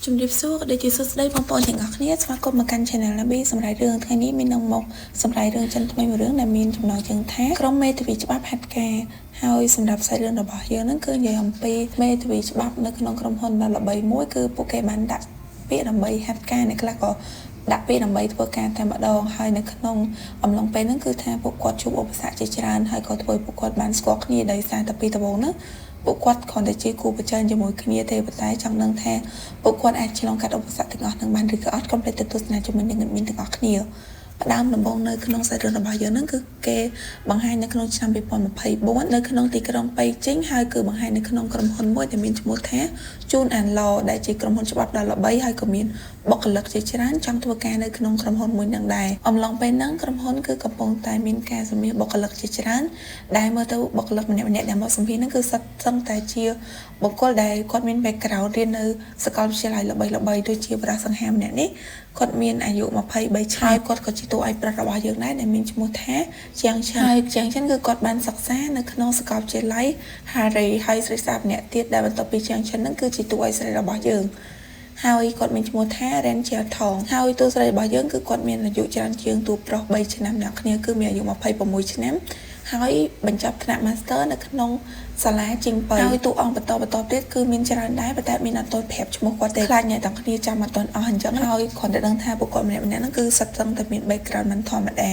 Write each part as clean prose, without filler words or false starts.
ជំរាបសួរក៏ដូចជាសួស្តីបងប្អូនទាំងអស់គ្នាស្វាគមន៍មកកាន់ Channel ណាប៊ីសម្រាប់រឿងថ្ងៃនេះមាននឹងមកសម្រាប់រឿងចិនថ្មីមួយរឿងដែលមានចំណងជើងថាក្រុមមេធាវីច្បាប់ហាត់ការហើយសម្រាប់ខ្សែរឿងរបស់យើងហ្នឹងគឺនិយាយអំពីមេធាវីច្បាប់នៅក្នុងក្រុមហ៊ុនដ៏ល្បីមួយគឺពួកគេបានដាក់ពាក្យដើម្បីហាត់ការអ្នកខ្លះក៏ដាក់ពាក្យដើម្បីធ្វើការតែម្ដងហើយនៅក្នុងអំឡុងពេលហ្នឹងគឺថាពួកគាត់ជួបឧបសគ្គជាច្រើនហើយក៏ធ្វើឲ្យពួកគាត់បានស្គាល់គ្នាដោយសារតែពីដំបូងហ្នឹងពួកគាត់គ្រាន់តែជាគូប្រជែងជាមួយគ្នាទេប៉ុន្តែចង់ដឹងថាពួកគាត់អាចឆ្លងកាត់ឧបសគ្គទាំងអស់ហ្នឹងបានឬក៏អត់កុំភ្លេចទៅទស្សនាជាមួយនឹងអ្នកមានទាំងអស់គ្នាផ្ដើមដំបូងនៅក្នុងសាច់រឿងរបស់យើងហ្នឹងគឺគេបង្ហាញនៅក្នុងឆ្នាំ2024នៅក្នុងទីក្រុងប៉េជីងហើយគឺបង្ហាញនៅក្នុងក្រុមហ៊ុនមួយដែលមានឈ្មោះថា Jun and Law ដែលជាក្រុមហ៊ុនច្បាប់ដ៏ល្បីហើយក៏មានបុគ្គលិកជាច្រើនចង់ធ្វើការនៅក្នុងក្រុមហ៊ុនមួយហ្នឹងដែរអំឡុងពេលហ្នឹងក្រុមហ៊ុនគឺកំពុងតែមានការសម្ភាសន៍បុគ្គលិកជាច្រើនដែលមើលទៅបុគ្គលិកម្នាក់ៗដែលមកសម្ភាសន៍ហ្នឹងគឺសិតសឹងតែជាបុគ្គលដែលគាត់មាន background រៀននៅសាកលវិទ្យាល័យល្បីៗដូចជាប្រាសង្ហាម្នាក់នេះគាត់មានអាយុ23ឆ្នាំគាត់ក៏ជាតួឯកប្រុសរបស់យើងដែរដែលមានឈ្មោះថាជាងឆាយជាងឆានគឺគាត់បានសិក្សានៅក្នុងសាកលវិទ្យាល័យ Harry ហើយស្រីស្អាតម្នាក់ទៀតដែលបន្ទាប់ពីជាងឆានហ្នឹងគឺជាតួឯកស្រីរបស់យើងហើយគាត់មានឈ្មោះថា Ren Chia Thong ហើយតួស្រីរបស់យើងគឺគាត់មានអាយុច្រើនជាងតួប្រុស3ឆ្នាំអ្នកគ្នាគឺមានអាយុ26ឆ្នាំហើយបញ្ចប់ថ្នាក់ Master នៅក្នុងសាលាជីងប៉ៃហើយតួអង្គបន្តទៀតគឺមានច្រើនដែរប៉ុន្តែមានអត់ទាន់ប្រាប់ឈ្មោះគាត់ទេខ្លាចអ្នកទាំងគ្នាចាំអត់ទាន់អស់អញ្ចឹងហើយគ្រាន់តែដឹងថាពួកគាត់ម្នាក់ៗហ្នឹងគឺសិតសឹងតែមាន background មិនធម្មត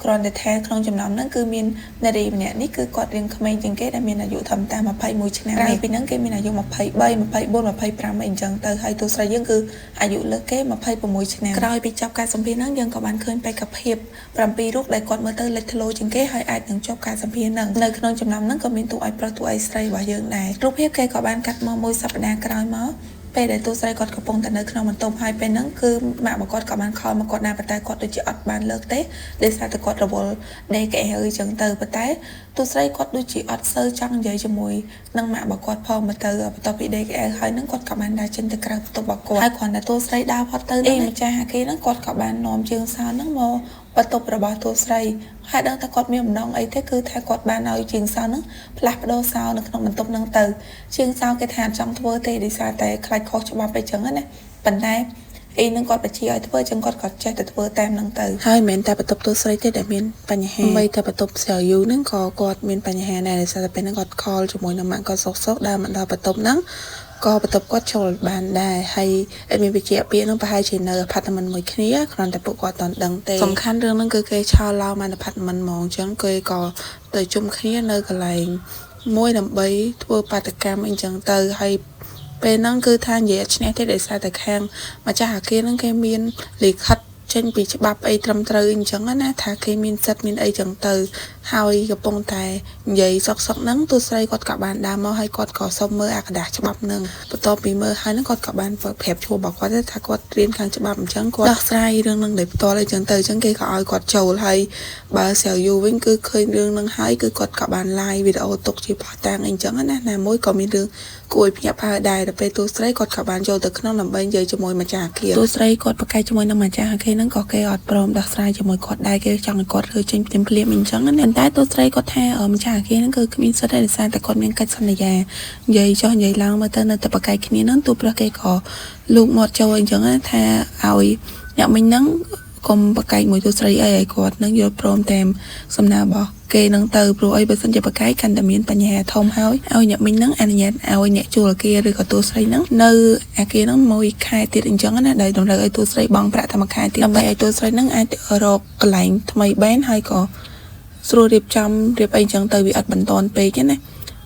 ាគ្រាន់តែថាក្នុងចំណោមហ្នឹងគឺមាននារីម្នាក់នេះគឺគាត់រៀងក្មេងជាងគេដែលមានអាយុត្រឹមតែ21ឆ្នាំហើយពីហ្នឹងគេមានអាយុ23 24 25អីចឹងទៅហើយតួស្រីយើងគឺអាយុលើសគេ26ឆ្នាំក្រោយពីចប់ការសម្ភាសន៍ហ្នឹងយើងក៏បានឃើញបេក្ខភាព7រូបដែលគាត់មើលទៅលេចធ្លោជាងគេហើយអាចនឹងជាប់ការសម្ភាសន៍ហ្នឹងនៅក្នុងចំណោមហ្នឹងក៏មានតួឯកប្រុសតួឯកស្រីរបស់យើងដែររូបភាពគេក៏បានកាត់មកមួយសប្តាហ៍ក្រោយមកពេលដែលតួស្រីគាត់កំពុងតែនៅក្នុងបន្ទប់ហើយពេលហ្នឹងគឺម៉ាក់របស់គាត់ក៏បានខលមកគាត់ណាប៉ុន្តែគាត់ដូចជាអត់បានលើកទេដោយសារតែគាត់រវល់ដេកកែអីចឹងទៅប៉ុន្តែតួស្រីគាត់ដូចជាអត់សូវចង់និយាយជាមួយនឹងម៉ាក់របស់គាត់ផងមកទៅបន្ទាប់ពីដេកកែហើយហ្នឹងគាត់ក៏បានដើរចេញទៅក្រៅបន្ទប់របស់គាត់ហើយគ្រាន់តែតួស្រីដើរផុតទៅម្ចាស់អាគេហ្នឹងគាត់ក៏បាននាំជើងសោហ្នឹងមកបន្ទប់របស់តួស្រីហើយដឹងថាគាត់មានបំណងអីទេគឺថាគាត់បានឲ្យជាងសោហ្នឹងផ្លាស់ប្ដូរសោនៅក្នុងបន្ទប់ហ្នឹងទៅជាងសោគេថាអត់ចង់ធ្វើទេដោយសារតែខ្លាចខុសច្បាប់អីចឹងណាប៉ុន្តែអីនឹងគាត់បញ្ជាឲ្យធ្វើចឹងគាត់ក៏ចេះតែធ្វើតាមហ្នឹងទៅហើយមិនមែនតែបន្ទប់តួស្រីទេដែលមានបញ្ហាបីតែបន្ទប់ស្រាវយូហ្នឹងក៏គាត់មានបញ្ហាដែរដោយសារតែពេលហ្នឹងគាត់ខលជាមួយនឹងម៉ាក់គាត់សុកដើរមកដល់បន្ទប់ហ្នឹងក៏បន្ទប់គាត់ចូលបានដែរហើយអត់មានវិជ្ជាពាក្យនោះប្រហែលជានៅអាផាតមិនមួយគ្នាគ្រាន់តែពួកគាត់អត់ដឹងទេសំខាន់រឿងហ្នឹងគឺគេឆោឡោមកអាផាតមិនហ្មងអញ្ចឹងគេក៏ទៅជុំគ្នានៅកន្លែងមួយដើម្បីធ្វើបាតកម្មអីចឹងទៅហើយពេលហ្នឹងគឺថានិយាយអត់ឈ្នះទេដោយសារតែខាងម្ចាស់អាគារហ្នឹងគេមានលិខិតចេញពីច្បាប់អីត្រឹមត្រូវអញ្ចឹងណាថាគេមានសិទ្ធិមានអីចឹងទៅហើយកំពុងតែនិយាយសុកហ្នឹងទូស្រីគាត់ក៏បានដើរមកហើយគាត់ក៏សុំមើលអាកដាស់ច្បាប់ហ្នឹងបន្ទាប់ពីមើលហើយហ្នឹងគាត់ក៏បានប្រាប់ឈ្មោះរបស់គាត់ថាគាត់រៀនខាងច្បាប់អញ្ចឹងគាត់ដោះស្រាយរឿងហ្នឹងដោយផ្ទាល់អីចឹងទៅអញ្ចឹងគេក៏ឲ្យគាត់ចូលហើយបើស្រាវយូវិញគឺឃើញរឿងហ្នឹងហើយគឺគាត់ក៏បាន live វីដេអូទុកជាផុសតាំងអីចឹងណាមួយក៏មានរឿងគួរឲ្យភ្ញាក់ផ្អើលដែរដល់ពេលទូស្រីគាត់ក៏បានចូលទៅក្នុងដើម្បីនិយាយជាមួយម្ចាស់អាគារទូស្រីគាត់ប្រកែកជាមួយនឹងម្ចាស់អាគារហ្នឹងក៏គេអត់ព្រមដោះស្រាយជាមួយគាត់ដែរគេចង់ឲ្យគាត់ធ្វើចេញភ្លាមៗអញ្ចឹងណាតែទូស្រីគាត់ថាម្ចាស់អាគារហ្នឹងគឺគ្មានសិទ្ធិទេដោយសារតែគាត់មានកិច្ចសន្យានិយាយចុះនិយាយឡើងមើលទៅនៅតែប្រកែកគ្នាហ្នឹងទូប្រុសគេក៏លូកមាត់ចូលអញ្ចឹងណាថាឲ្យអ្នកមិញហ្នឹងកុំប្រកែកមួយទូស្រីអីឲ្យគាត់នឹងយល់ព្រមតាមសំណើរបស់គេនឹងទៅព្រោះអីបើសិនជាប្រកែកកាន់តែមានបញ្ហាធំហើយឲ្យអ្នកមិញហ្នឹងអនុញ្ញាតឲ្យអ្នកជួលអាគារឬក៏ទូស្រីហ្នឹងនៅអាគារហ្នឹងមួយខែទៀតអញ្ចឹងណាដែលតម្រូវឲ្យទូស្រីបង់ប្រាក់តែមួយខែទៀតដើម្បីឲ្យទូស្រីហ្នឹងអាចរកកន្លែងថ្មីបានហើយក៏ស្រួលរៀបចំរៀបអីចឹងទៅវាអត់បន្តពេកទេណា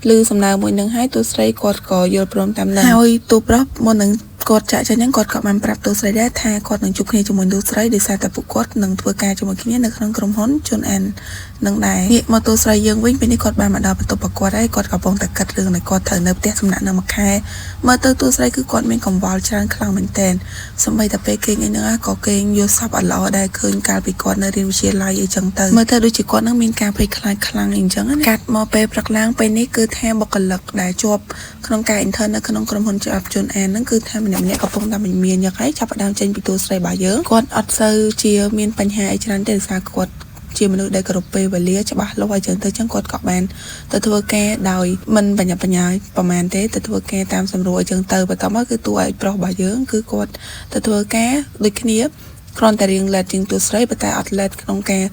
ឬសំណើមួយនឹងឲ្យទូស្រីគាត់ក៏យល់ព្រមតាមនឹងហើយទូប្រុសមុននឹងគាត់ចាក់ចេញហ្នឹងគាត់ក៏បានប្រាប់ទូស្រីដែរថាគាត់នឹងជួបគ្នាជាមួយទូស្រីដោយសារតែពួកគាត់នឹងធ្វើការជាមួយគ្នានៅក្នុងក្រុមហ៊ុនជុនអាននឹងដែរងាកមកទូស្រីយើងវិញពេលនេះគាត់បានមកដល់បន្ទប់របស់គាត់ហើយគាត់កំពុងតែគិតរឿងដែលគាត់ត្រូវនៅផ្ទះសំណាក់នៅមួយខែមើលទៅទូស្រីគឺគាត់មានកង្វល់ច្រើនខ្លាំងមែនតើសម្បីតែពេលគេងអីហ្នឹងក៏គេងយល់សប្តិអត់ល្អដែរឃើញកាលពីគាត់នៅរៀនវិទ្យាល័យអីចឹងទៅមើលទៅដូចជាគាត់នឹងមានការភ័យខ្លាចខ្លាំងអីចឹងណាកាត់មកពេលព្រឹកឡើងពេលនេះគឺថាបុគ្គលិកដែលជាប់ក្នុងការ intern នៅក្នុងក្រុមហ៊ុនច្បាប់ជុនអានហ្នឹងគឺថាម្នាក់កំពុងតែមានយកហើយចាប់ផ្ដើមចេញពីទូស្រីរបស់យើងគាត់អត់សូវជាមានបញ្ហាអីច្រើនទេដោយសារគាត់ ជាមនុស្សដែលគោរពពេលវេលាច្បាស់លាស់អញ្ចឹងទៅចឹងគាត់ក៏បានទៅធ្វើការដោយមិនបញ្ញាប់បញ្ញាយប្រហែលទេទៅធ្វើការតាមសម្រួលអញ្ចឹងទៅបន្ទាប់មកគឺតួឯកប្រុសរបស់យើងគឺគាត់ទៅធ្វើការដូចគ្នាគ្រាន់តែរៀងឡែតជាងតួស្រីប៉ុន្តែអត់ឡែតក្នុងកា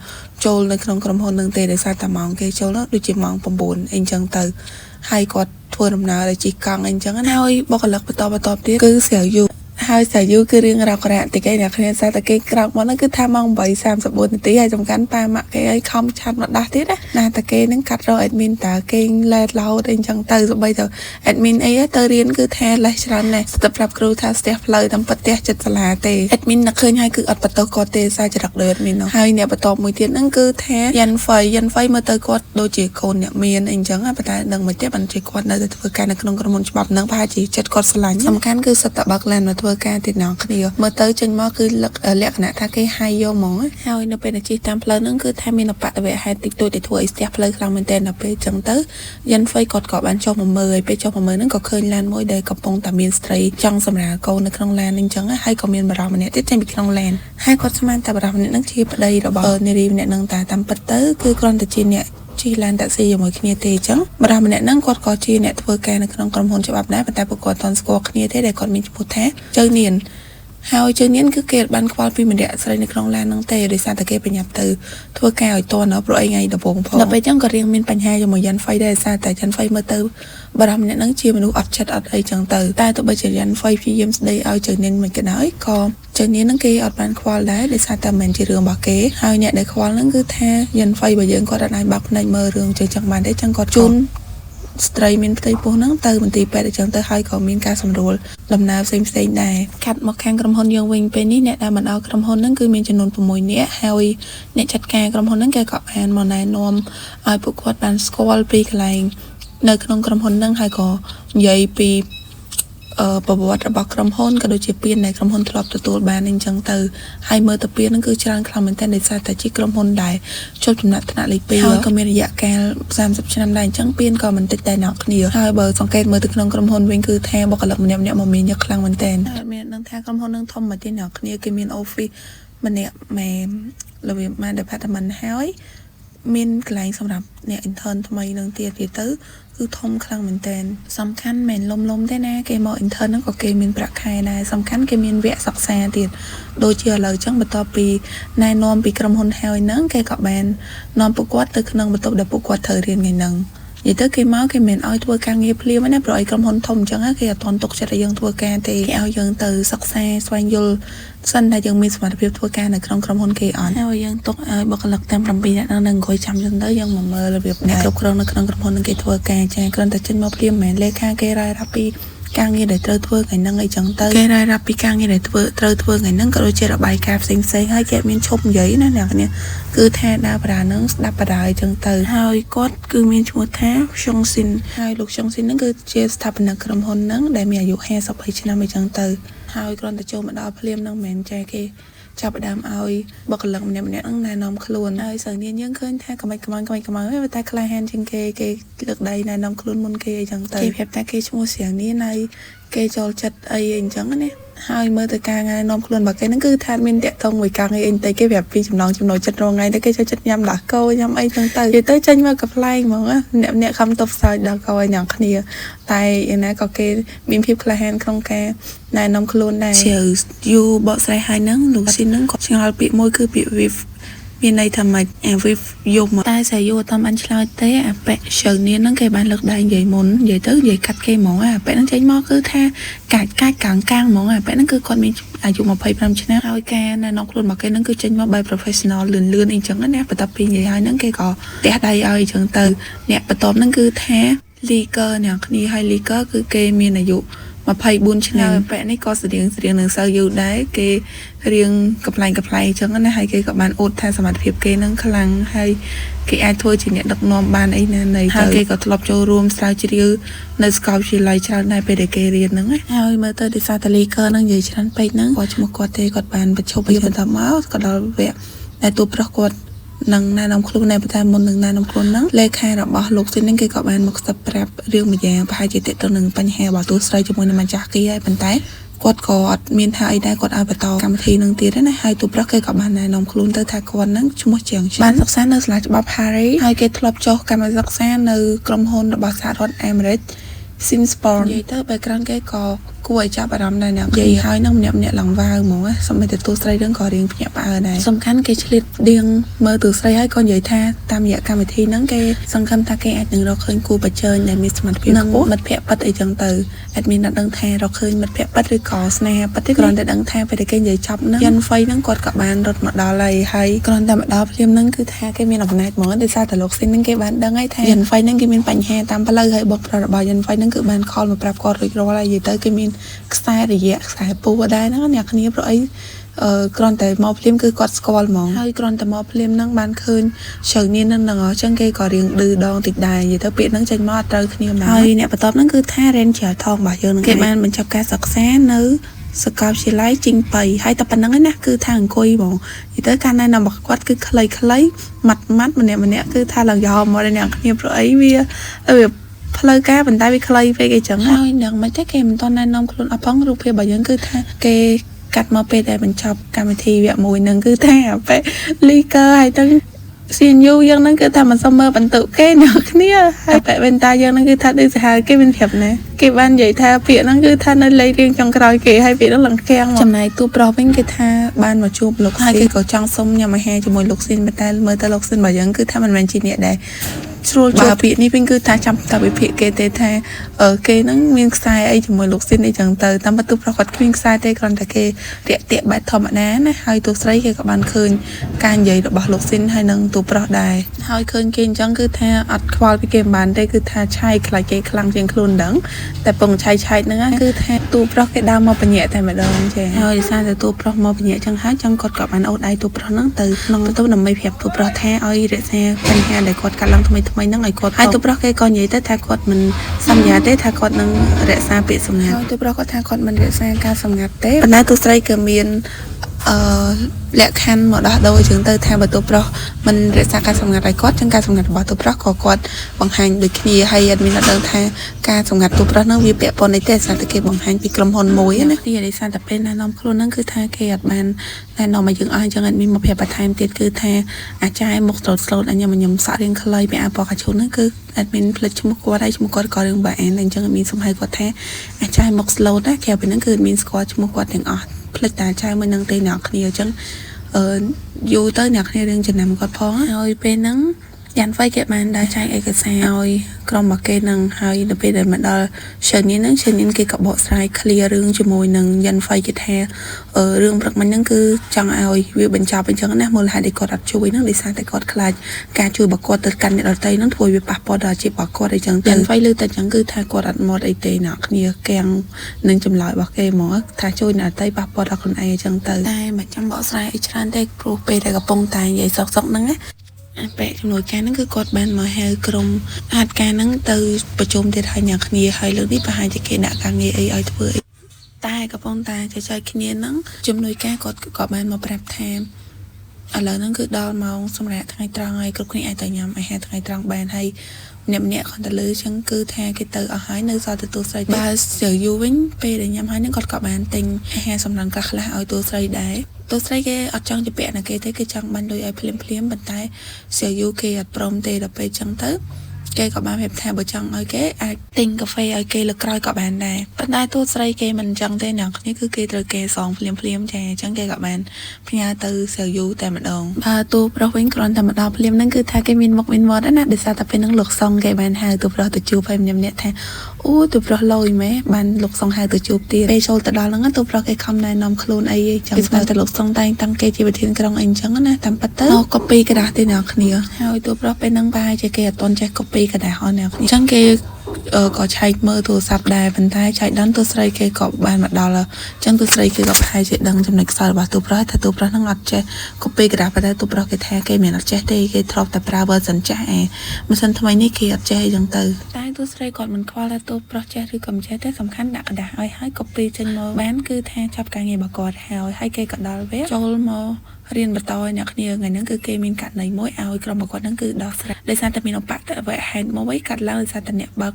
រចូលនៅក្នុងក្រុមហ៊ុននឹងទេដោយសារតែម៉ោងគេចូលនោះដូចជាម៉ោង9អីចឹងទៅហើយគាត់ធ្វើដំណើរដោយជិះកង់អីចឹងណាហើយបុគ្គលិកបន្តទៀតគឺស្រាវយូហើយស្រាវយូគឺរៀងរករាក់តិចឯអ្នកគ្នាសារតែគេក្រោកមកហ្នឹងគឺថាម៉ោង8:34នាទីហើយសំខាន់ប៉ាម៉ាក់គេឲ្យខំឆាត់មកដាស់ទៀតណាតែគេហ្នឹងកាត់រក admin តើគេឡែតឡោតអីចឹងទៅស្បីទៅ admin អីទៅរៀនគឺថាលេះច្រើនណាស់ទៅប្រាប់គ្រូថាស្ទះផ្លូវតាមពិតផ្ទះចិត្តសាលាទេ admin នឹកឃើញហើយគឺអត់បន្ទោសគាត់ទេសារចរិតដោយ admin នោះហើយអ្នកបន្តមួយទៀតហ្នឹងគឺថាយ៉ាន់ហ្វៃមើលទៅគាត់ដូចជាកូនអ្នកមានអីចឹងប៉ុន្តែនឹងមិនទេបានជាគាត់នៅតែធ្វើការនៅក្នុងក្រុមហ៊ុនច្បាប់ហ្នឹងប្រហែលជាចិត្តគាត់ស្រឡាញ់សំខាន់គឺសិតតបើកឡានមកធ្វើការទៀតណងគ្នាមើលទៅចេញមកគឺលក្ខណៈថាគេហាយយកហ្មងហើយនៅពេលដែលជិះតាមផ្លូវហ្នឹងគឺថាមានបដិវៈហេតុតិចតួចដែលធ្វើឲ្យស្ទះផ្លូវខ្លាំងមែនទែនដល់ពេលចឹងទៅយ៉ាន់ហ្វៃគាត់ក៏បានចុះមកមើលហើយពេលចុះមកមើលហ្នឹងក៏ឃើញឡានមួយដែលកំពុងតែមានស្ត្រីចង់សម្រាលកូននៅក្នុងឡានហ្នឹងចឹងហើយក៏មានបរិសម្នាក់ទៀតចេញពីក្នុងឡានហើយគាត់ស្មានតែបរិសម្នាក់ហ្នឹងជាប្តីរបស់នារីម្នាក់ហ្នឹងតែតាមពិតទៅគឺគ្រាន់តែជាអ្នកជិះឡានតាក់ស៊ីជាមួយគ្នាទេអញ្ចឹងបរិសម្នាក់ហ្នឹងគាត់ក៏ជាអ្នកធ្វើការនៅក្នុងក្រុមហ៊ុនច្បាប់ដែរប៉ុន្តែពួកគាត់អត់ស្គាល់គ្នាទេដែលគាត់មានឈ្មោះថាជើនានហើយជើនានគឺគេបានខ្វល់ពីម្នាក់ស្រីនៅក្នុងឡានហ្នឹងទេដោយសារតែគេប្រញាប់ទៅធ្វើការឲ្យតន់ព្រោះអីថ្ងៃដំបូងផងដល់ពេលអញ្ចឹងក៏រៀងមានបញ្ហាជាមួយយ៉ាន់ហ្វៃដែរដោយសារតែយ៉ាន់ហ្វៃមើលទៅបរិសម្នាក់ហ្នឹងជាមនុស្សអត់ចិត្តអត់អីចឹងទៅតែទោះបីជាយ៉ាន់ហ្វៃព្យាយាមស្ដីឲ្យជើនានមិនក៏ដោយក៏ជើនានហ្នឹងគេអត់បានខ្វល់ដែរដោយសារតែមិនជារឿងរបស់គេហើយអ្នកដែលខ្វល់ហ្នឹងគឺថាយ៉ាន់ហ្វៃរបស់យើងគាត់អត់អាចបាក់ភ្នែកមើលរឿងចឹងបានទេចឹងគាត់ជូនស្ត្រីមានផ្ទៃពោះហ្នឹងទៅមន្ទីរពេទ្យអញ្ចឹងទៅហើយក៏មានការសម្រួលដំណើរផ្សេងដែរកាត់មកខាងក្រុមហ៊ុនយើងវិញពេលនេះអ្នកដែលមកដល់ក្រុមហ៊ុនហ្នឹងគឺមានចំនួន6នាក់ហើយអ្នកចាត់ការក្រុមហ៊ុនហ្នឹងគេក៏បានមកណែនាំឲ្យពួកគាត់បានស្គាល់ពីកន្លែងនៅក្នុងក្រុមហ៊ុនហ្នឹងហើយក៏និយាយពីប្រវត្តិរបស់ក្រុមហ៊ុនក៏ដូចជាពានដែលក្រុមហ៊ុនធ្លាប់ទទួលបានអញ្ចឹងទៅហើយមើលទៅពានហ្នឹងគឺច្រើនខ្លាំងមែនទែនដោយសារតែជាក្រុមហ៊ុនដែលជាប់ចំណាត់ថ្នាក់លេខ2ហើយក៏មានរយៈកាល30ឆ្នាំដែរអញ្ចឹងពានក៏មិនតិចតែអ្នកគ្នាហើយបើសង្កេតមើលទៅក្នុងក្រុមហ៊ុនវិញគឺថាបុគ្គលិកម្នាក់ៗមកមានយកខ្លាំងមែនទែនហើយមាននឹងថាក្រុមហ៊ុននឹងធំមែនទែនអ្នកគ្នាគេមាន office ម្នាក់មែនរបៀបបាន department ហើយមានកន្លែងសម្រាប់អ្នក intern ថ្មីនឹងទៀតទៅគឺធំខ្លាំងមែនទែនសំខាន់មិនលំទេណាគេមក intern ហ្នឹងក៏គេមានប្រាក់ខែដែរសំខាន់គេមានវគ្គសិក្សាទៀតដូចជាឥឡូវចឹងបន្ទាប់ពីណែនាំពីក្រុមហ៊ុនហើយហ្នឹងគេក៏បាននាំពួកគាត់ទៅក្នុងបន្ទប់ដែលពួកគាត់ត្រូវរៀនថ្ងៃហ្នឹងនិយាយទៅគេមកគេមិនឲ្យធ្វើការងារភ្លាមណាព្រោះឲ្យក្រុមហ៊ុនធំអញ្ចឹងគេអត់ទាន់ទុកចិត្តឲ្យយើងធ្វើការទេគេឲ្យយើងទៅសិក្សាស្វែងយល់សិនតែយើងមានសមត្ថភាពធ្វើការនៅក្នុងក្រុមហ៊ុនគេអត់ហើយយើងទុកឲ្យបុគ្គលិកតាម7នាក់ហ្នឹងនឹងអង្គុយចាំចឹងទៅយើងមកមើលរបៀបអ្នកគ្រប់គ្រងនៅក្នុងក្រុមហ៊ុននឹងគេធ្វើការចាគ្រាន់តែចេញមកភ្លាមមិនមែនលេខាគេរាយរាប់ពីការងារដែលត្រូវធ្វើថ្ងៃហ្នឹងអីចឹងទៅគេរាយរាប់ពីការងារដែលត្រូវធ្វើថ្ងៃហ្នឹងក៏ដូចជារបាយការណ៍ផ្សេងហើយគេមានឈប់និយាយណាអ្នកនេះគឺថាដើរបរាហ្នឹងស្ដាប់បរាអីចឹងទៅហើយគាត់គឺមានឈ្មោះថាឈុងស៊ីនហើយលោកឈុងស៊ីនហ្នឹងគឺជាស្ថាបនិកក្រុមហ៊ុនហ្នឹងដែលមានអាយុ53ឆ្នាំអីចឹងទៅហើយគ្រាន់តែចូលមកដល់ភ្លាមហ្នឹងមិនមែនចាគេចាប់ផ្ដើមឲ្យបុគ្គលិកម្នាក់ៗហ្នឹងណែនាំខ្លួនហើយស្រីនាងយើងឃើញថាក្មេងៗតែក្លាហានជាងគេលើកដៃណែនាំខ្លួនមុនគេអីចឹងទៅគេប្រាប់ថាគេឈ្មោះស្រីនាងហើយគេចូលចិត្តអីអញ្ចឹងណាហើយមើលទៅការណែនាំខ្លួនរបស់គេហ្នឹងគឺថាមានតាក់ទងមួយការងារអីតែគេប្រាប់ពីចំណងចិត្តរងថ្ងៃតែគេចូលចិត្តញ៉ាំឡាកោញ៉ាំអីចឹងទៅនិយាយទៅចេញមកកំ pl ែងហ្មងអ្នកខំតបស្សាយដល់កោឲ្យញ៉ាំគ្នាតែយ៉ាងណាក៏គេមានភាពក្លាហានក្នុងការណែនាំខ្លួនដែរជាយូបកស្រាយហើយហ្នឹងលោកស៊ីនហ្នឹងគាត់ឆ្ងល់ពាក្យមួយគឺពាក្យ with មានន័យថាម៉េច with យំតែស្រីយូអត់បានឆ្លើយទេអាប៉ែជើងនាងហ្នឹងគេបានលើកដៃនិយាយមុននិយាយទៅនិយាយកាត់គេហ្មងអាប៉ែហ្នឹងចេញមកគឺថាកាច់កាំងហ្មងអាប៉ែហ្នឹងគឺគាត់មានអាយុ25ឆ្នាំហើយការណែនាំខ្លួនរបស់គេហ្នឹងគឺចេញមកបែប professional លឿនអីចឹងណាបន្ទាប់ពីនិយាយហើយហ្នឹងគេក៏ទះដៃឲ្យអីចឹងទៅអ្នកបន្ទាប់ហ្នឹងគឺថា leaker អ្នកគ្នាហើយ leaker គឺគេមានអាយុ24ឆ្នាំប៉ែនេះក៏ស្រៀងនឹងសៅយូរដែរគេរៀងកំ pl ែងអញ្ចឹងណាហើយគេក៏បានអួតថាសមត្ថភាពគេនឹងខ្លាំងហើយគេអាចធ្វើជាអ្នកដឹកនាំបានអីណានៃហើយគេក៏ធ្លាប់ចូលរួមស្រាវជ្រាវនៅសាកលវិទ្យាល័យច្រើនដែរពេលដែលគេរៀនហ្នឹងហើយមើលទៅដោយសារតែ leaker ហ្នឹងនិយាយច្រើនពេកហ្នឹងគាត់ឈ្មោះគាត់ទេគាត់បានបញ្ឈប់ពីបន្តមកក៏ដល់វគ្គដែលទូប្រុសគាត់នឹងណែនាំខ្លួននៅបន្តែមុននឹងណែនាំខ្លួនហ្នឹងលេខារបស់លោកស៊ីនហ្នឹងគេក៏បានមកស្ដាប់ប្រាប់រឿងមួយយ៉ាងប្រហែលជាទាក់ទងនឹងបញ្ហារបស់ទូស្រីជាមួយនឹងម្ចាស់គេហើយប៉ុន្តែ គាត់ក៏អត់មានថាអីដែរគាត់ឲ្យបន្តកម្មវិធីនឹងទៀតណាហើយទូប្រុសគេក៏បានណែនាំខ្លួនទៅថាគាត់នឹងឈ្មោះជាងបានសិក្សានៅសាលាច្បាប់ Harry ហើយគេធ្លាប់ចុះកម្មសិក្សានៅក្រុមហ៊ុនរបស់សហរដ្ឋអាមេរិក Simsport និយាយទៅ background គេក៏គួរឲ្យចាប់អារម្មណ៍ដែរណានិយាយហើយនឹងម្នាក់ឡើងវ៉ាវហ្មងសម្រាប់ទទួលស្រីរឿងក៏រៀងភ្ញាក់ផ្អើលដែរសំខាន់គេឆ្លៀតដៀងមើលទូស្រីហើយក៏និយាយថាតាមរយៈកម្មវិធីហ្នឹងគេសង្ឃឹមថាគេអាចនឹងរកឃើញគូប្រជែងដែលមានសមត្ថភាពខ្ពស់មិត្តភក្តិពិតអីចឹងទៅអត់មានអ្នកដឹងថារកឃើញមិត្តភក្តិពិតឬក៏ស្នេហាពិតទេគ្រាន់តែដឹងថាពេលគេនិយាយចប់ហ្នឹងយ៉ាន់ហ្វៃហ្នឹងគាត់ក៏បានរត់មកដល់ហើយគ្រាន់តែមកដល់ភ្លាមហ្នឹងគឺថាគេមានអំណាចហ្មងដោយសារតែលោកស៊ីនហ្នឹងគេបានដឹងហើយថាយ៉ាន់ហ្វៃហ្នឹងគេមានបញ្ហាតាមផ្លូវហើយបុកប្រុសរបស់យ៉ាន់ហ្វៃហ្នឹងគឺបានខលមកប្រាប់គាត់រួចរាល់ហើយនិយាយទៅគេមានខ្សែរយៈខ្សែពោះដែរហ្នឹងអ្នកគ្នាព្រោះអីគ្រាន់តែមកភ្លាមគឺគាត់ស្គាល់ហ្មងហើយគ្រាន់តែមកភ្លាមហ្នឹងបានឃើញជ្រៅនាងហ្នឹងអញ្ចឹងគេក៏រៀងឌឺដងតិចដែរនិយាយទៅពាក្យហ្នឹងចេញមកអត់ត្រូវគ្នាមកហើយអ្នកបន្ទាប់ហ្នឹងគឺថា Ranger ថងរបស់យើងហ្នឹងគេបានបញ្ចប់ការសិក្សានៅសាកលវិទ្យាល័យជីងប៉ៃហើយតែប៉ុណ្្នឹងឯណាគឺថាអង្គុយហ្មងនិយាយទៅការណែនាំរបស់គាត់គឺខ្លីៗម៉ាត់ម្នាក់គឺថាឡើងយកមកដល់អ្នកគ្នាព្រោះអីវាផ្លូវការប៉ុន្តែវាខ្លីពេកអីចឹងហើយនឹងមិនទេគេមិនតណែនាំខ្លួនអត់ផងរូបភាពរបស់យើងគឺថាគេកាត់មកពេលដែលបញ្ចប់កម្មវិធីវគ្គ1ហ្នឹងគឺថាពេលលីកើហើយទៅCNU យើងហ្នឹងគឺថាមិនសមមើលបន្ទុកគេអ្នកគ្នាហើយបែបវិញតាយើងហ្នឹងគឺថាដូចសាហាវគេមានប្រាប់ណាគេបាននិយាយថាពាក្យហ្នឹងគឺថានៅលេខរៀងចុងក្រោយគេហើយពាក្យហ្នឹងឡើងខាំងចំណែកទូប្រុសវិញគេថាបានមកជួបលោកហើយគេក៏ចង់សុំញ៉ាំអាហារជាមួយលោកស៊ីនប៉ុន្តែមើលទៅលោកស៊ីនរបស់យើងគឺថាមិនមែនជាអ្នកដែរស្រួលជួបពាក្យនេះវិញគឺថាចាំតែវិភាគគេទេថាគេហ្នឹងមានខ្សែអីជាមួយលោកស៊ីនអីចឹងទៅតាមពិតទូប្រុសគាត់គ្មានខ្សែទេគ្រាន់តែគេរាក់ទាក់បែបធម្មតាណាហើយទូស្រីគេក៏បានឃើញការនិយាយរបស់លោកស៊ីនហើយនឹងទូប្រុសដែរហើយឃើញគេអញ្ចឹងគឺថាអត់ខ្វល់ពីគេមិនបានទេគឺថាឆៃខ្លាចគេខ្លាំងជាងខ្លួនដឹងតែពងឆៃហ្នឹងគឺថាទូប្រុសគេដើរមកបញ្ញាក់តែម្ដងចេះហើយដោយសារតែទូប្រុសមកបញ្ញាក់ចឹងហើយចឹងគាត់ក៏បានអូនដៃទូប្រុសហ្នឹងទៅក្នុងបន្ទប់ដើម្បីប្រាប់ទូប្រុសថាឲ្យរក្សាបញ្ហាដែលគាត់កាត់ឡើងថ្មីហ្នឹងឲ្យគាត់ហើយទូប្រុសគេក៏និយាយទៅថាគាត់មិនសន្យាទេថាគាត់នឹងរក្សាពាក្យសម្ងាត់ហើយទូប្រុសគាត់ថាគាត់មិនរក្សាការសម្ងាត់ទេប៉ុន្តែទូស្រីក៏មានលក្ខខណ្ឌមកដោះដូរចឹងទៅថាបើទូប្រុសមិនរក្សាការសម្ងាត់ឲ្យគាត់ចឹងការសម្ងាត់របស់ទូប្រុសក៏គាត់បង្ហាញដូចគ្នាហើយអត់មានដឹងថាការសម្ងាត់ទូប្រុសហ្នឹងវាពាក់ព័ន្ធអីទេសារតែគេបង្ហាញពីក្រុមហ៊ុនមួយណានេះដោយសារតែពេលណែនាំខ្លួនហ្នឹងគឺថាគេអត់បានណែនាំឲ្យយើងអស់ចឹងអត់មានមកប្រាប់បន្ថែមទៀតគឺថាអាចារ្យមុខស្លូតអញខ្ញុំសាក់រៀងខ្លីពីអាពកកាជូនហ្នឹងគឺអត់មានផ្លិចឈ្មោះគាត់ហើយឈ្មោះគាត់ក៏រឿងបាអានអញ្ចឹងអត់មានសំហៅគាត់ថាអាចារ្យមុខស្លូតណាក្រៅពីហ្នឹងគឺមានស្គាល់ឈ្មោះគាត់ទាំងអស់ផ្លិចតាចាយមួយនឹងទេអ្នកគ្នាអញ្ចឹងយូរទៅអ្នកគ្នារឿងចំណាំគាត់ផងហើយពេលហ្នឹងយ៉ាន់ហ្វៃគេបានដើរចែកឯកសារឲ្យក្រុមរបស់គេនឹងហើយនៅពេលដែលមកដល់ឈើនេះគេក៏បកស្រាយ clear រឿងជាមួយនឹងយ៉ាន់ហ្វៃគេថារឿងព្រឹកមិញហ្នឹងគឺចង់ឲ្យវាបញ្ចប់អញ្ចឹងណាមូលហេតុដែលគាត់អត់ជួយហ្នឹងដោយសារតែគាត់ខ្លាចការជួយរបស់គាត់ទៅកាន់អ្នកដទៃហ្នឹងធ្វើវាប៉ះពាល់ដល់អាជីពរបស់គាត់អញ្ចឹងយ៉ាន់ហ្វៃលើតែអញ្ចឹងគឺថាគាត់អត់មកអីទេអ្នកគ្នាកាំងនឹងចម្លើយរបស់គេហ្មងថាជួយអ្នកដទៃប៉ះពាល់ដល់ខ្លួនឯងអញ្ចឹងទៅតែមិនចាំបកស្រាយអីច្រើនទេព្រោះពេលដែលកំពុងតែនិយាយសុកហ្នឹងណាបែកចំនួនការហ្នឹងគឺគាត់បានមកហៅក្រុមអាតការហ្នឹងទៅប្រជុំទៀតហើយអ្នកគ្នាហើយលើកនេះប្រហែលជាគេដាក់ការងារអីឲ្យធ្វើអីតែកំពុងតែចែកគ្នាហ្នឹងជំនួយការគាត់ក៏បានមកប្រាប់ថាឥឡូវហ្នឹងគឺដល់ម៉ោងសម្រាប់ថ្ងៃត្រង់ហើយគ្រប់គ្នាអាចទៅញ៉ាំអាហារថ្ងៃត្រង់បានហើយម្នាក់គាត់ទៅលើចឹងគឺថាគេទៅអស់ហើយនៅសល់ទទួលស្រីបើស្រីយូវិញពេលដែលញ៉ាំហើយហ្នឹងគាត់ក៏បានទិញអាហារសម្រន់ខ្លះឲ្យទូស្រីដែរទូស្រីគេអត់ចង់ជពាក់ណាគេទេគេចង់បាញ់លុយឲ្យភ្លាមប៉ុន្តែស្រីយូគេអត់ព្រមទេដល់ពេលចឹងទៅគេក៏បានប្រាប់ថាបើចង់ឲ្យគេអាចទិញកាហ្វេឲ្យគេលើក្រោយក៏បានដែរប៉ុន្តែទូស្រីគេមិនចឹងទេអ្នកគ្នាគឺគេត្រូវគេសងភ្លាមចាអញ្ចឹងគេក៏បានផ្ញើទៅស្រីយូតែម្ដងបើទូប្រុសវិញគ្រាន់តែមកដល់ភ្លាមហ្នឹងគឺថាគេមានមុខមានមាត់ណាដោយសារតែពេលហ្នឹងលោកសុងគេបានហៅទូប្រុសទៅជួបហើយម្នាក់ថាអូទូប្រុសលយម៉េបានលោកសុងហៅទៅជួបទៀតពេលចូលទៅដល់ហ្នឹងទូប្រុសគេខំណែនាំខ្លួនអីចឹងគេស្គាល់តែលោកសុងតែងតាំងគេជាប្រធានក្រុងអីចឹងណាតាមពិតទៅកូពីกระดาษទេអ្នកគ្នាហើយទូប្រុសពេលហ្នឹងប្រហែលជាគេអត់ទាន់ចេះកូពីกระดาษអស់អ្នកគ្នាអញ្ចឹងគេក៏ឆែកមើលទូរស័ព្ទដែរប៉ុន្តែឆែកដល់ទូស្រីគេក៏បានមកដល់អញ្ចឹងទូស្រីគេក៏ប្រហែលជាដឹងចំណុចខ្សោយរបស់ទូប្រុសថាទូប្រុសហ្នឹងអត់ចេះកូពីกระดาษប៉ុន្តែទូប្រុសគេថាគេមិនអត់ចេះទេគេធ្លាប់តែប្រើ version ចាស់ម៉ាស៊ីនថ្មីនេះគេអត់ចេះអញ្ចឹងទៅតែទូស្រីគាត់មិនខ្វល់ថាទូប្រុសចេះឬក៏មិនចេះទេសំខាន់ដាក់กระดาษឲ្យកូពីចេញមកបានគឺថាចាប់ការងាររបស់គាត់ហើយគេក៏ដល់វគ្គចូលមក រៀនបន្តអ្នកគ្នាថ្ងៃហ្នឹងគឺគេមានករណីមួយឲ្យក្រុមប្រកួតហ្នឹងគឺដោះស្រាយដោយសារតែមានអបតវហេតុមួយកាត់ឡើងដោយសារតែអ្នកបើ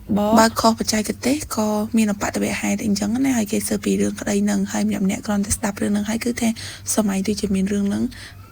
កខុសបច្ចេកទេសក៏មានអបតវហេតុអីចឹងណាហើយគេសើពីរឿងក្តីហ្នឹងហើយម្នាក់គ្រាន់តែស្ដាប់រឿងហ្នឹងហើយគឺថាសម័យដូចជាមានរឿងហ្នឹង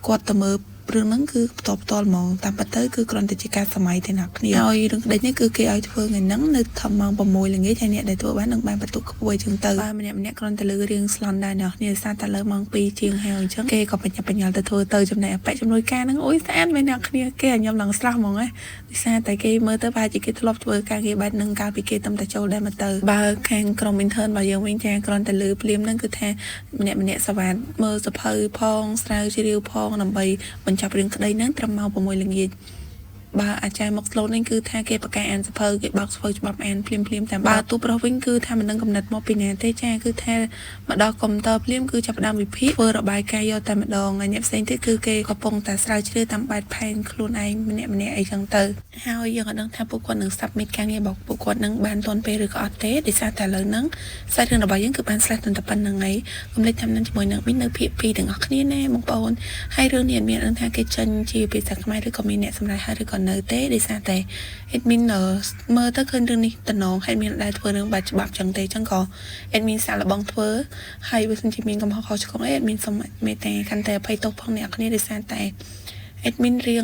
គាត់ទៅមើលរឿងហ្នឹងគឺផ្ទាល់ហ្មងតាមពិតទៅគឺគ្រាន់តែជាការសម័យទេអ្នកគ្នាហើយរឿងក្តីនេះគឺគេឲ្យធ្វើថ្ងៃហ្នឹងនៅថម៉ោង6ល្ងាចហើយអ្នកដែលធ្វើបាននឹងបានបន្ទុកខ្ពស់ចឹងទៅបាទម្នាក់គ្រាន់តែលើរៀងស្លន់ដែរអ្នកគ្នាសារតែលើម៉ោង2ជាងហើយអញ្ចឹងគេក៏បញ្ញាទៅធ្វើទៅចំណែកអបិជំនួយការហ្នឹងអូយស្អាតមែនអ្នកគ្នាគេឲ្យខ្ញុំឡើងស្រស់ហ្មងណាដោយសារតែគេមើលទៅប្រហែលជាគេធ្លាប់ធ្វើការងារបែបហ្នឹងកាលពីគេតំតែចូលដែរមកទៅបើខាងក្រុម intern របស់យើងវិញចាគ្រាន់តែលើភ្លាមហ្នឹងគឺថាម្នាក់សវ៉ាតមើលសភៅផងស្រាវជ្រាវផងដើម្បីបញ្ចប់រឿងក្តីហ្នឹងត្រឹមម៉ោង6ល្ងាចបើអាចារ្យមកស្លូតនេះគឺថាគេប្រកាសអានសភៅគេបើកសភៅច្បាប់អានភ្លាមតាមបើទូប្រុសវិញគឺថាមិនដឹងកំណត់មកពីណាទេចាគឺថាមកដល់កុំព្យូទ័រភ្លាមគឺចាប់ផ្ដើមវិភាគធ្វើរបាយការណ៍យកតែម្ដងហើយអ្នកផ្សេងទៀតគឺគេកំពុងតែស្រាវជ្រាវតាមបែបផែនខ្លួនឯងម្នាក់អីចឹងទៅហើយយើងអត់ដឹងថាពួកគាត់នឹង submit ការងាររបស់ពួកគាត់នឹងបានទាន់ពេលឬក៏អត់ទេដោយសារតែឥឡូវហ្នឹងសាច់រឿងរបស់យើងគឺបាន slash តែប៉ុណ្្នឹងហើយកុំភ្លេចថានឹងជាមួយនឹងមាននៅភាគ2ទាំងអស់គ្នាណាបងប្អូនហើយរឿងនេះមានដឹងថាគេចេញជាភាសាខ្មែរឬក៏មានអ្នកសម្រាប់ហើយឬក៏នៅទេដោយសារតែ admin មើលទៅឃើញរឿងនេះតំណងហើយមានដែរធ្វើរឿងបាត់ច្បាប់ចឹងទេចឹងក៏ admin សាកល្បងធ្វើហើយបើសិនជាមានកំហុសខុសឆ្គងអី admin សូមមេត្តាកាន់តែអភ័យទោសផងអ្នកគ្នាដោយសារតែ admin រៀង